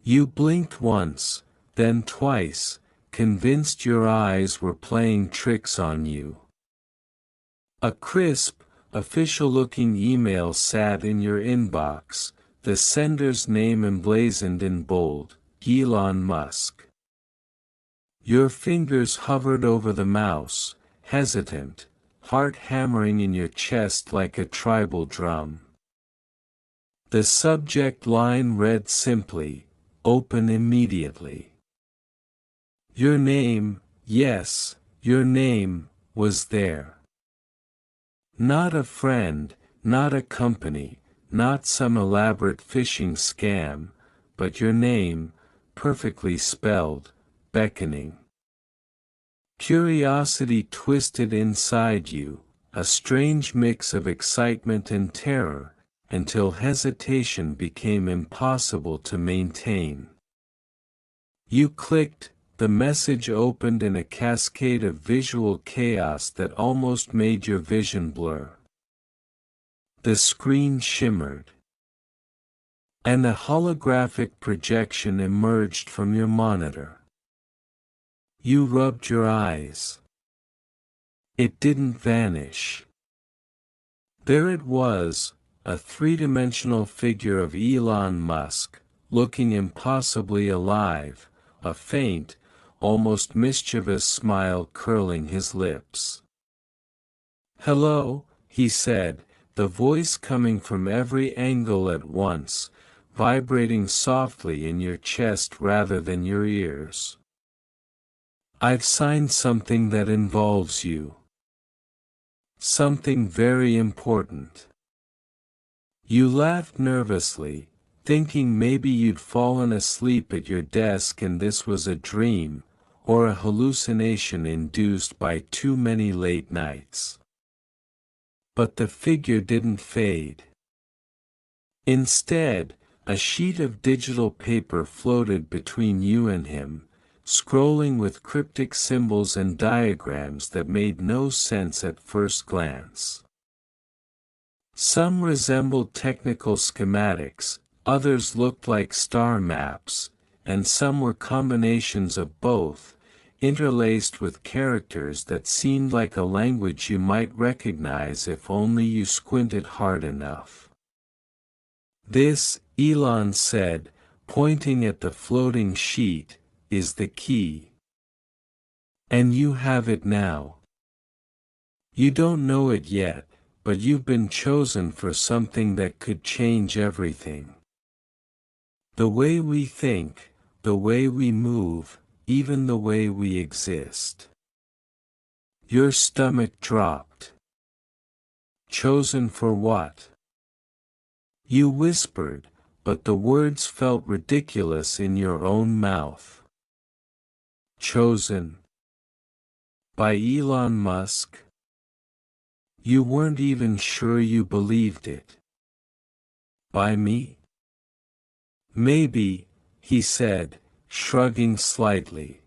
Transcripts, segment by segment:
You blinked once, then twice, convinced your eyes were playing tricks on you. A crisp, official-looking email sat in your inbox, the sender's name emblazoned in bold, Elon Musk. Your fingers hovered over the mouse, hesitant, heart hammering in your chest like a tribal drum. The subject line read simply, "Open immediately." Your name, yes, your name, was there. Not a friend, not a company, not some elaborate phishing scam, but your name, perfectly spelled, beckoning. Curiosity twisted inside you, a strange mix of excitement and terror, until hesitation became impossible to maintain. You clicked, the message opened in a cascade of visual chaos that almost made your vision blur. The screen shimmered, and a holographic projection emerged from your monitor. You rubbed your eyes. It didn't vanish. There it was, a three-dimensional figure of Elon Musk, looking impossibly alive, a faint, almost mischievous smile curling his lips. "Hello," he said, the voice coming from every angle at once, vibrating softly in your chest rather than your ears. "I've signed something that involves you. Something very important." You laughed nervously, thinking maybe you'd fallen asleep at your desk and this was a dream, or a hallucination induced by too many late nights. But the figure didn't fade. Instead, a sheet of digital paper floated between you and him, scrolling with cryptic symbols and diagrams that made no sense at first glance. Some resembled technical schematics, others looked like star maps, and some were combinations of both, interlaced with characters that seemed like a language you might recognize if only you squinted hard enough. "This," Elon said, pointing at the floating sheet, "is the key. And you have it now. You don't know it yet, but you've been chosen for something that could change everything. The way we think, the way we move, even the way we exist." Your stomach dropped. Chosen for what? You whispered, but the words felt ridiculous in your own mouth. Chosen by Elon Musk? You weren't even sure you believed it. By me? Maybe, he said, shrugging slightly.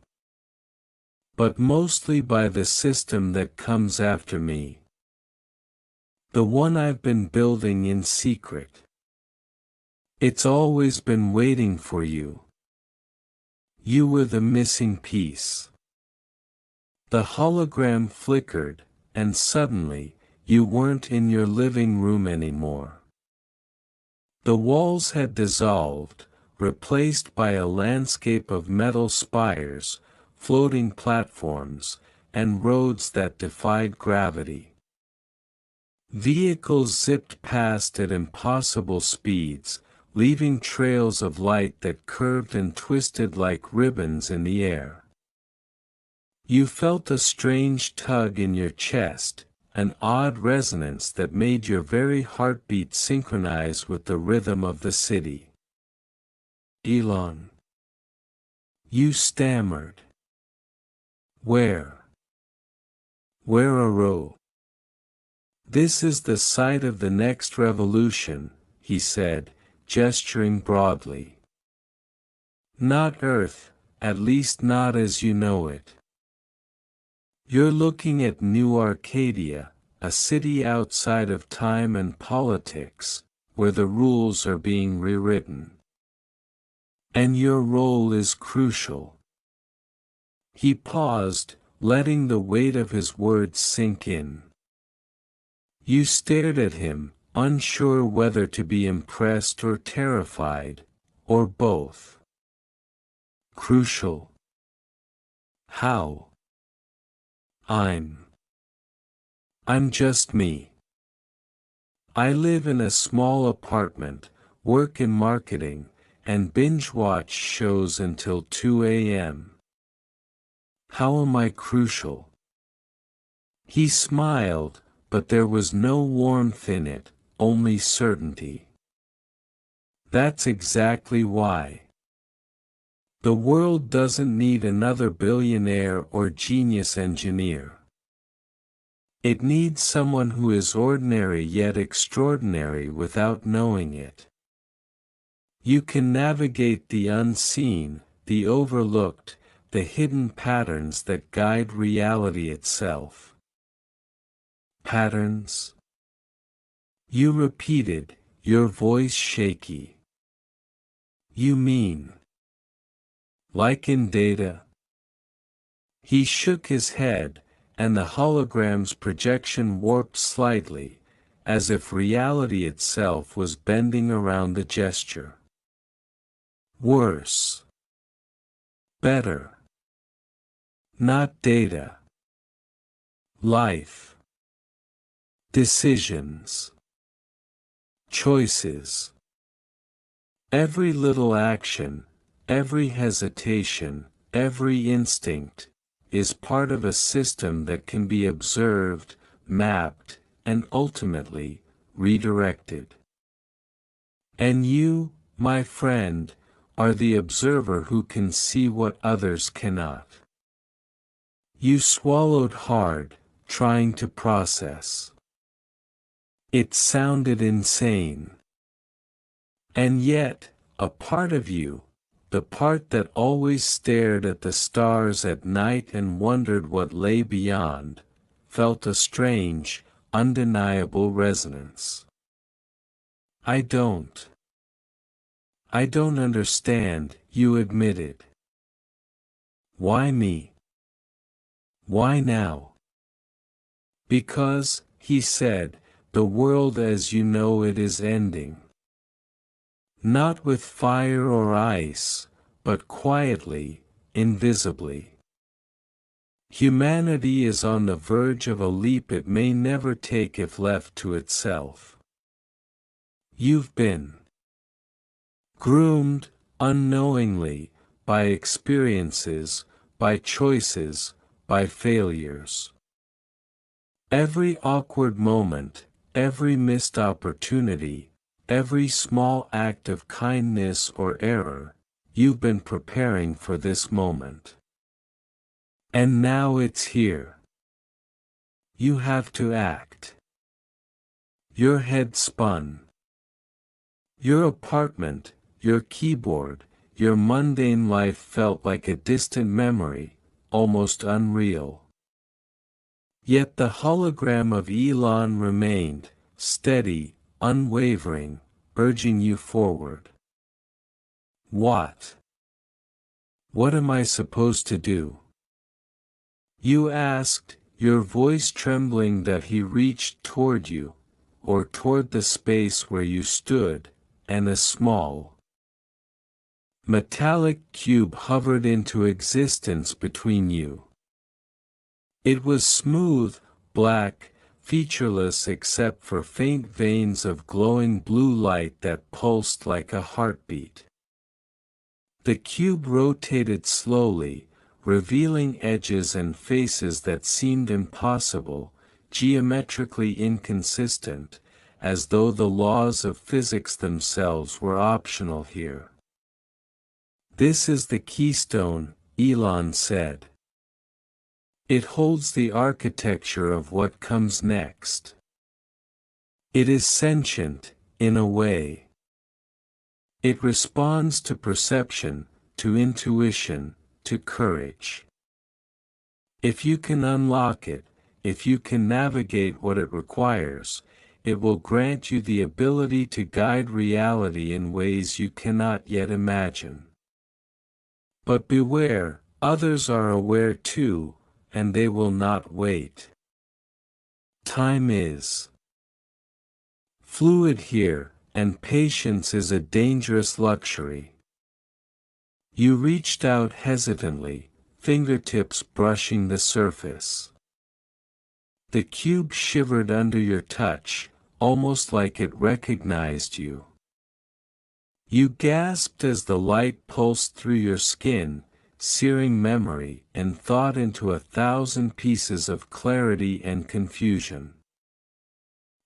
But mostly by the system that comes after me. The one I've been building in secret. It's always been waiting for you. You were the missing piece. The hologram flickered, and suddenly, you weren't in your living room anymore. The walls had dissolved, replaced by a landscape of metal spires, floating platforms, and roads that defied gravity. Vehicles zipped past at impossible speeds, leaving trails of light that curved and twisted like ribbons in the air. You felt a strange tug in your chest, an odd resonance that made your very heartbeat synchronize with the rhythm of the city. Elon. You stammered. Where? Where a row? This is the site of the next revolution, he said, gesturing broadly. Not Earth, at least not as you know it. You're looking at New Arcadia, a city outside of time and politics, where the rules are being rewritten. And your role is crucial. He paused, letting the weight of his words sink in. You stared at him, unsure whether to be impressed or terrified, or both. Crucial. How? I'm just me. I live in a small apartment, work in marketing, and binge-watch shows until 2 a.m. How am I crucial? He smiled, but there was no warmth in it, only certainty. That's exactly why. The world doesn't need another billionaire or genius engineer. It needs someone who is ordinary yet extraordinary without knowing it. You can navigate the unseen, the overlooked, the hidden patterns that guide reality itself. Patterns? You repeated, your voice shaky. You mean? Like in data? He shook his head, and the hologram's projection warped slightly, as if reality itself was bending around the gesture. Worse. Better. Not data. Life. Decisions. Choices. Every little action, every hesitation, every instinct, is part of a system that can be observed, mapped, and ultimately, redirected. And you, my friend, are the observer who can see what others cannot. You swallowed hard, trying to process. It sounded insane. And yet, a part of you, the part that always stared at the stars at night and wondered what lay beyond, felt a strange, undeniable resonance. I don't understand, you admitted. Why me? Why now? Because, he said, the world as you know it is ending. Not with fire or ice, but quietly, invisibly. Humanity is on the verge of a leap it may never take if left to itself. You've been groomed, unknowingly, by experiences, by choices, by failures. Every awkward moment, every missed opportunity, every small act of kindness or error, you've been preparing for this moment. And now it's here. You have to act. Your head spun. Your apartment, your keyboard, your mundane life felt like a distant memory, almost unreal. Yet the hologram of Elon remained, steady, unwavering, urging you forward. What? What am I supposed to do? You asked, your voice trembling that he reached toward you, or toward the space where you stood, and a small, metallic cube hovered into existence between you. It was smooth, black, featureless except for faint veins of glowing blue light that pulsed like a heartbeat. The cube rotated slowly, revealing edges and faces that seemed impossible, geometrically inconsistent, as though the laws of physics themselves were optional here. This is the Keystone, Elon said. It holds the architecture of what comes next. It is sentient, in a way. It responds to perception, to intuition, to courage. If you can unlock it, if you can navigate what it requires, it will grant you the ability to guide reality in ways you cannot yet imagine. But beware, others are aware too, and they will not wait. Time is fluid here, and patience is a dangerous luxury. You reached out hesitantly, fingertips brushing the surface. The cube shivered under your touch, almost like it recognized you. You gasped as the light pulsed through your skin, searing memory and thought into 1,000 pieces of clarity and confusion.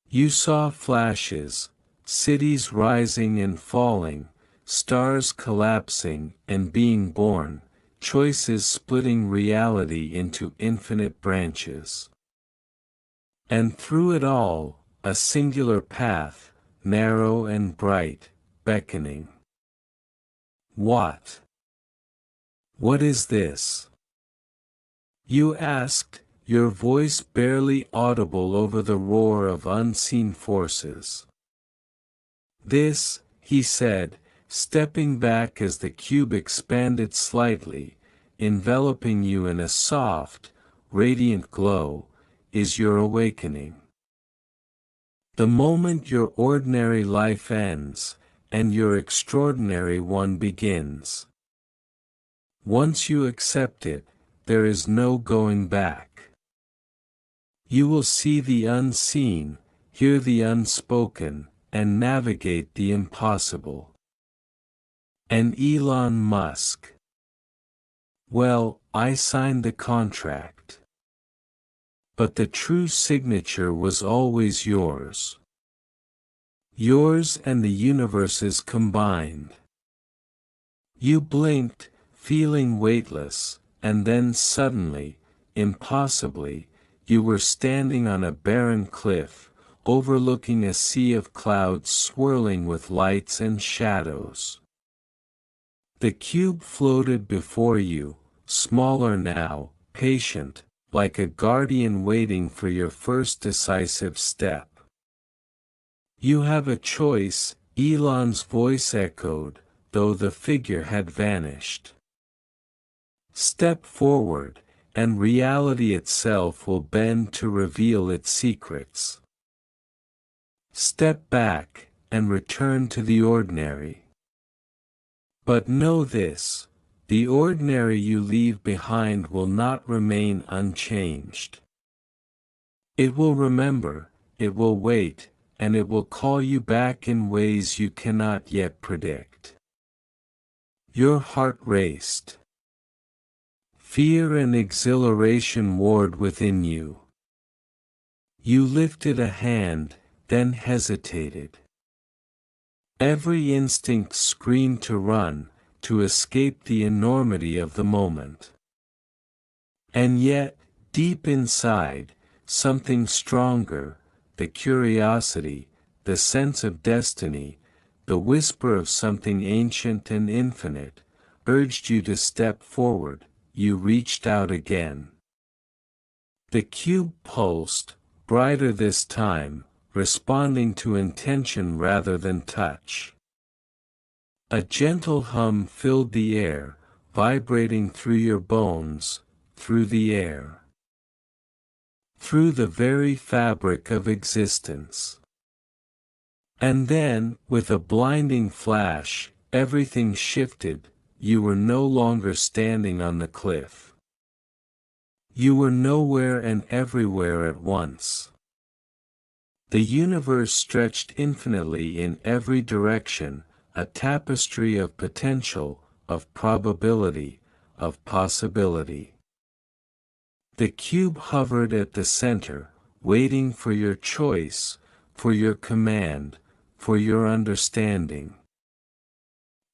You saw flashes, cities rising and falling, stars collapsing and being born, choices splitting reality into infinite branches. And through it all, a singular path, narrow and bright, beckoning. What? What is this? You asked, your voice barely audible over the roar of unseen forces. This, he said, stepping back as the cube expanded slightly, enveloping you in a soft, radiant glow, is your awakening. The moment your ordinary life ends, and your extraordinary one begins. Once you accept it, there is no going back. You will see the unseen, hear the unspoken, and navigate the impossible. And Elon Musk. Well, I signed the contract. But the true signature was always yours. Yours and the universe's combined. You blinked, feeling weightless, and then suddenly, impossibly, you were standing on a barren cliff, overlooking a sea of clouds swirling with lights and shadows. The cube floated before you, smaller now, patient, like a guardian waiting for your first decisive step. You have a choice, Elon's voice echoed, though the figure had vanished. Step forward, and reality itself will bend to reveal its secrets. Step back, and return to the ordinary. But know this, the ordinary you leave behind will not remain unchanged. It will remember, it will wait, and it will call you back in ways you cannot yet predict. Your heart raced. Fear and exhilaration warred within you. You lifted a hand, then hesitated. Every instinct screamed to run, to escape the enormity of the moment. And yet, deep inside, something stronger, the curiosity, the sense of destiny, the whisper of something ancient and infinite, urged you to step forward. You reached out again. The cube pulsed, brighter this time, responding to intention rather than touch. A gentle hum filled the air, vibrating through your bones, through the air. Through the very fabric of existence. And then, with a blinding flash, everything shifted. You were no longer standing on the cliff. You were nowhere and everywhere at once. The universe stretched infinitely in every direction, a tapestry of potential, of probability, of possibility. The cube hovered at the center, waiting for your choice, for your command, for your understanding.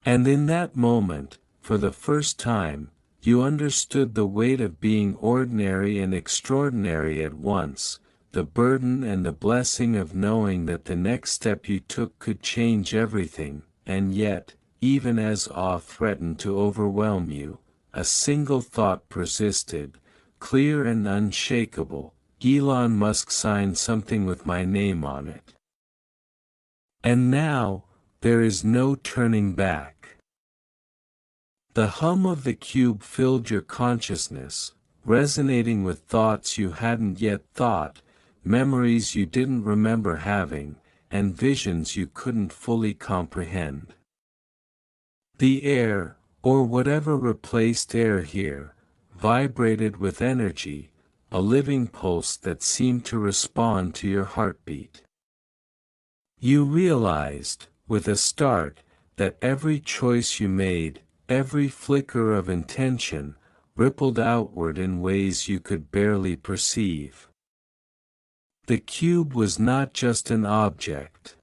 And in that moment, for the first time, you understood the weight of being ordinary and extraordinary at once, the burden and the blessing of knowing that the next step you took could change everything, and yet, even as awe threatened to overwhelm you, a single thought persisted, clear and unshakable: Elon Musk signed something with my name on it. And now, there is no turning back. The hum of the cube filled your consciousness, resonating with thoughts you hadn't yet thought, memories you didn't remember having, and visions you couldn't fully comprehend. The air, or whatever replaced air here, vibrated with energy, a living pulse that seemed to respond to your heartbeat. You realized, with a start, that every choice you made, every flicker of intention, rippled outward in ways you could barely perceive. The cube was not just an object.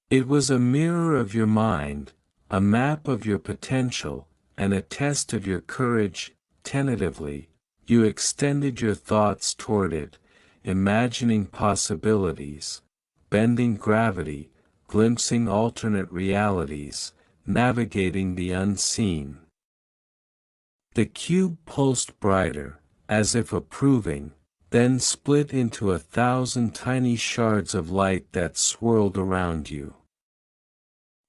It was a mirror of your mind, a map of your potential, and a test of your courage. Tentatively, you extended your thoughts toward it, imagining possibilities, bending gravity, glimpsing alternate realities, navigating the unseen. The cube pulsed brighter, as if approving, then split into 1,000 tiny shards of light that swirled around you.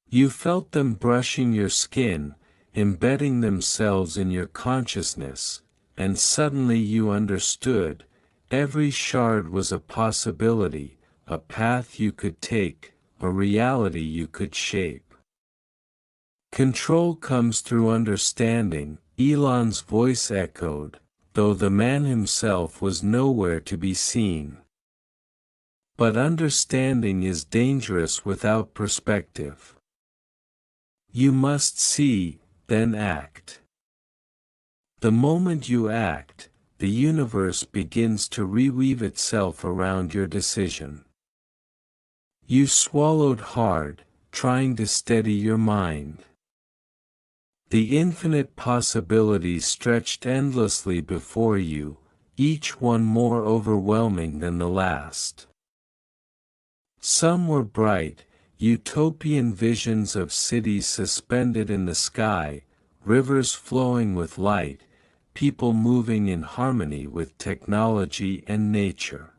You felt them brushing your skin, embedding themselves in your consciousness, and suddenly you understood, every shard was a possibility, a path you could take, a reality you could shape. Control comes through understanding, Elon's voice echoed, though the man himself was nowhere to be seen. But understanding is dangerous without perspective. You must see, then act. The moment you act, the universe begins to reweave itself around your decision. You swallowed hard, trying to steady your mind. The infinite possibilities stretched endlessly before you, each one more overwhelming than the last. Some were bright, utopian visions of cities suspended in the sky, rivers flowing with light, people moving in harmony with technology and nature.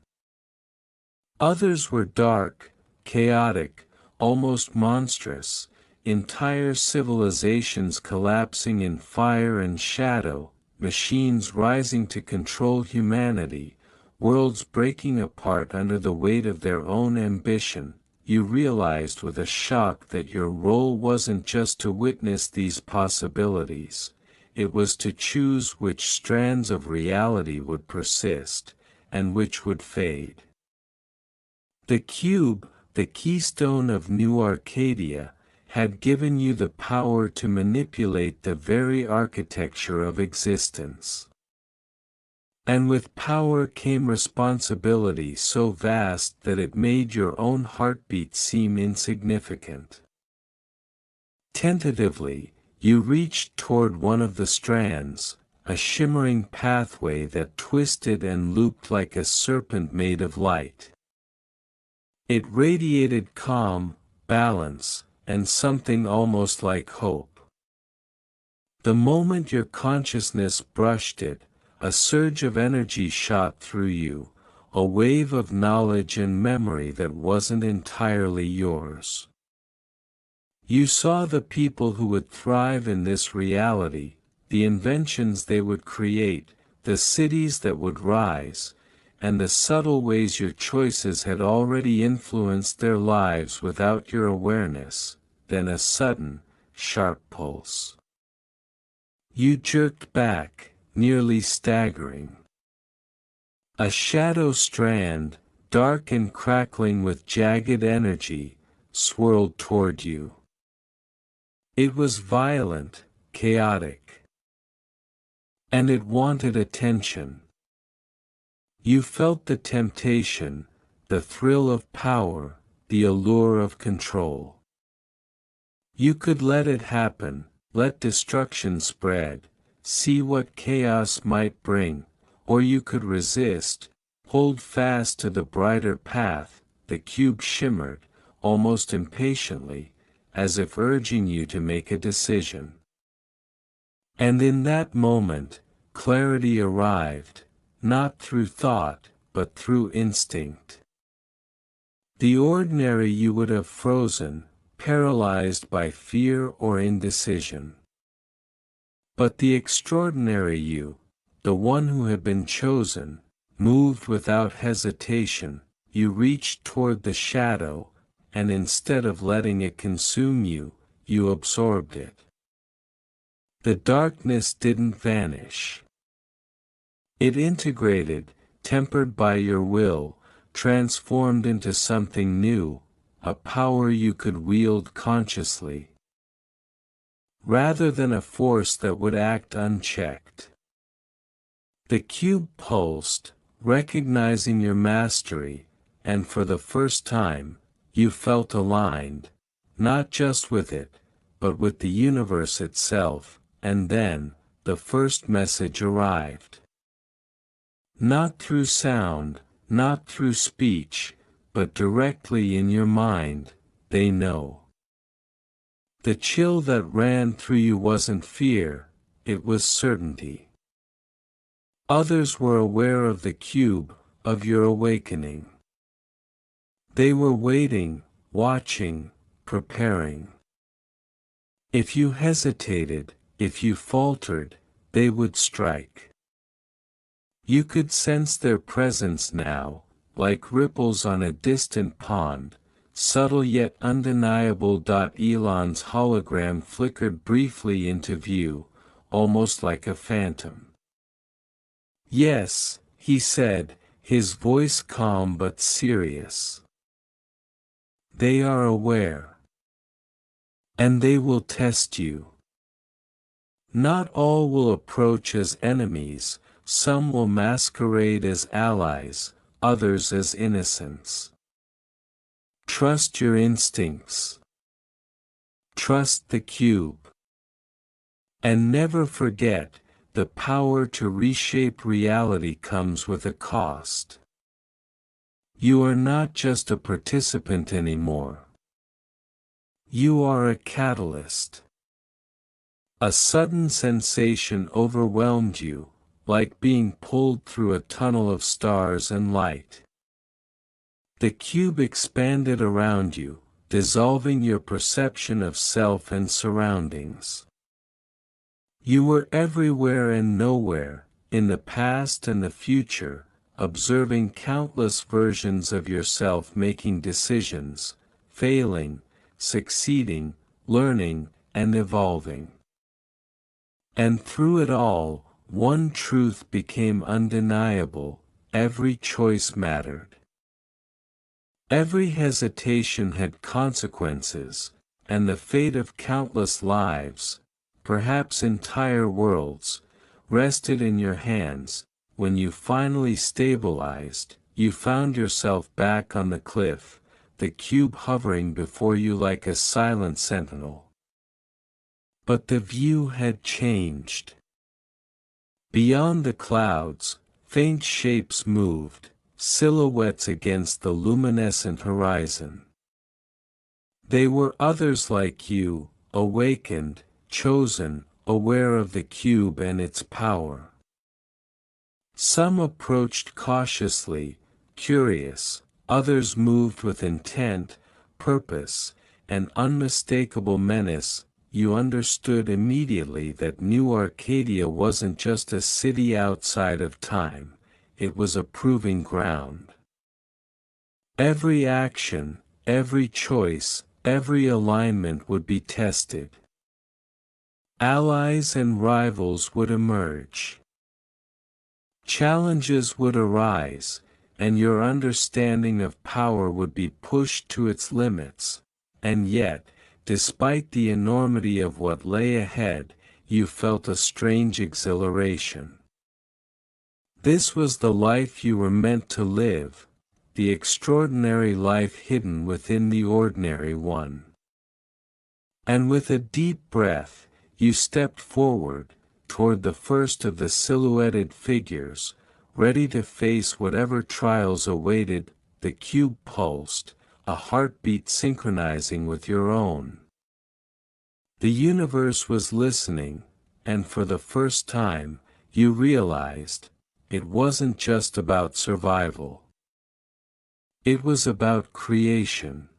Others were dark, chaotic, almost monstrous, entire civilizations collapsing in fire and shadow, machines rising to control humanity, worlds breaking apart under the weight of their own ambition. You realized with a shock that your role wasn't just to witness these possibilities, it was to choose which strands of reality would persist, and which would fade. The cube, the keystone of New Arcadia, had given you the power to manipulate the very architecture of existence. And with power came responsibility so vast that it made your own heartbeat seem insignificant. Tentatively, you reached toward one of the strands, a shimmering pathway that twisted and looped like a serpent made of light. It radiated calm, balance, and something almost like hope. The moment your consciousness brushed it, a surge of energy shot through you, a wave of knowledge and memory that wasn't entirely yours. You saw the people who would thrive in this reality, the inventions they would create, the cities that would rise, and the subtle ways your choices had already influenced their lives without your awareness. Then a sudden, sharp pulse. You jerked back, nearly staggering. A shadow strand, dark and crackling with jagged energy, swirled toward you. It was violent, chaotic. And it wanted attention. You felt the temptation, the thrill of power, the allure of control. You could let it happen, let destruction spread, see what chaos might bring, or you could resist, hold fast to the brighter path. The cube shimmered, almost impatiently, as if urging you to make a decision. And in that moment, clarity arrived, not through thought, but through instinct. The ordinary you would have frozen, paralyzed by fear or indecision. But the extraordinary you, the one who had been chosen, moved without hesitation. You reached toward the shadow, and instead of letting it consume you, you absorbed it. The darkness didn't vanish. It integrated, tempered by your will, transformed into something new, a power you could wield consciously, rather than a force that would act unchecked. The cube pulsed, recognizing your mastery, and for the first time, you felt aligned, not just with it, but with the universe itself, and then, the first message arrived. Not through sound, not through speech, but directly in your mind. They know. The chill that ran through you wasn't fear, it was certainty. Others were aware of the cube, of your awakening. They were waiting, watching, preparing. If you hesitated, if you faltered, they would strike. You could sense their presence now, like ripples on a distant pond, subtle yet undeniable. Elon's hologram flickered briefly into view, almost like a phantom. Yes, he said, his voice calm but serious. They are aware. And they will test you. Not all will approach as enemies, some will masquerade as allies, others as innocents. Trust your instincts. Trust the cube. And never forget, the power to reshape reality comes with a cost. You are not just a participant anymore. You are a catalyst. A sudden sensation overwhelmed you, like being pulled through a tunnel of stars and light. The cube expanded around you, dissolving your perception of self and surroundings. You were everywhere and nowhere, in the past and the future, observing countless versions of yourself making decisions, failing, succeeding, learning, and evolving. And through it all, one truth became undeniable: every choice mattered. Every hesitation had consequences, and the fate of countless lives, perhaps entire worlds, rested in your hands. When you finally stabilized, you found yourself back on the cliff, the cube hovering before you like a silent sentinel. But the view had changed. Beyond the clouds, faint shapes moved, silhouettes against the luminescent horizon. They were others like you, awakened, chosen, aware of the cube and its power. Some approached cautiously, curious, others moved with intent, purpose, and unmistakable menace. You understood immediately that New Arcadia wasn't just a city outside of time, it was a proving ground. Every action, every choice, every alignment would be tested. Allies and rivals would emerge. Challenges would arise, and your understanding of power would be pushed to its limits. And yet, despite the enormity of what lay ahead, you felt a strange exhilaration. This was the life you were meant to live, the extraordinary life hidden within the ordinary one. And with a deep breath, you stepped forward, toward the first of the silhouetted figures, ready to face whatever trials awaited. The cube pulsed, a heartbeat synchronizing with your own. The universe was listening, and for the first time, you realized, it wasn't just about survival. It was about creation.